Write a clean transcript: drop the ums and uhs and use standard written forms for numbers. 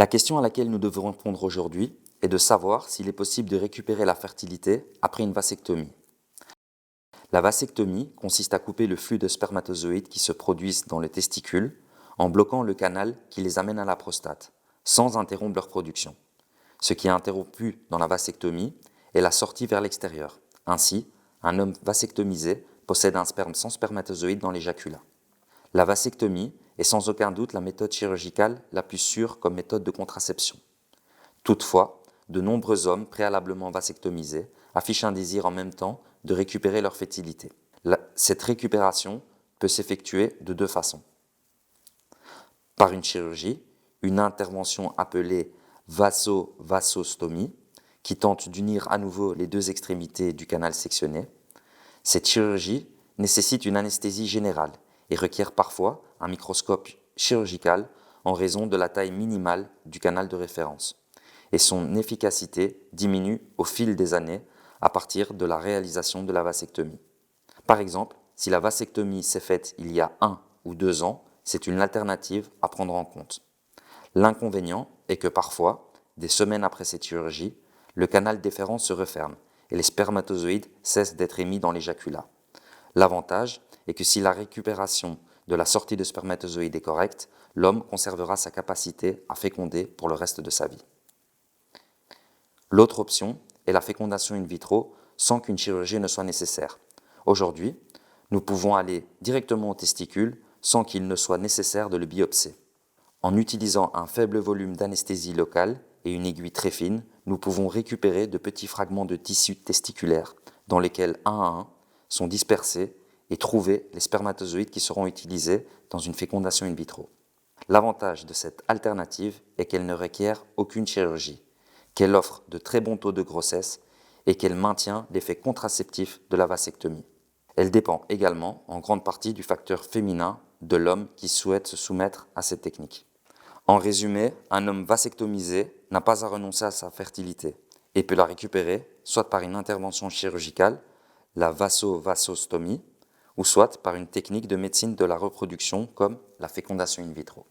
La question à laquelle nous devons répondre aujourd'hui est de savoir s'il est possible de récupérer la fertilité après une vasectomie. La vasectomie consiste à couper le flux de spermatozoïdes qui se produisent dans les testicules en bloquant le canal qui les amène à la prostate, sans interrompre leur production. Ce qui est interrompu dans la vasectomie est la sortie vers l'extérieur. Ainsi, un homme vasectomisé possède un sperme sans spermatozoïdes dans l'éjaculat. La vasectomie est sans aucun doute la méthode chirurgicale la plus sûre comme méthode de contraception. Toutefois, de nombreux hommes préalablement vasectomisés affichent un désir en même temps de récupérer leur fertilité. Cette récupération peut s'effectuer de deux façons. Par une chirurgie, une intervention appelée vasostomie, qui tente d'unir à nouveau les deux extrémités du canal sectionné. Cette chirurgie nécessite une anesthésie générale et requiert parfois un microscope chirurgical en raison de la taille minimale du canal de référence. Et son efficacité diminue au fil des années à partir de la réalisation de la vasectomie. Par exemple, si la vasectomie s'est faite il y a 1 ou 2 ans, c'est une alternative à prendre en compte. L'inconvénient est que parfois, des semaines après cette chirurgie, le canal déférent se referme et les spermatozoïdes cessent d'être émis dans l'éjaculat. L'avantage est que si la récupération de la sortie de spermatozoïdes est correcte, l'homme conservera sa capacité à féconder pour le reste de sa vie. L'autre option est la fécondation in vitro sans qu'une chirurgie ne soit nécessaire. Aujourd'hui, nous pouvons aller directement aux testicules sans qu'il ne soit nécessaire de le biopser. En utilisant un faible volume d'anesthésie locale et une aiguille très fine, nous pouvons récupérer de petits fragments de tissu testiculaire dans lesquels, un à un, sont dispersés et trouver les spermatozoïdes qui seront utilisés dans une fécondation in vitro. L'avantage de cette alternative est qu'elle ne requiert aucune chirurgie, qu'elle offre de très bons taux de grossesse et qu'elle maintient l'effet contraceptif de la vasectomie. Elle dépend également en grande partie du facteur féminin de l'homme qui souhaite se soumettre à cette technique. En résumé, un homme vasectomisé n'a pas à renoncer à sa fertilité et peut la récupérer soit par une intervention chirurgicale, la vasostomie, ou soit par une technique de médecine de la reproduction comme la fécondation in vitro.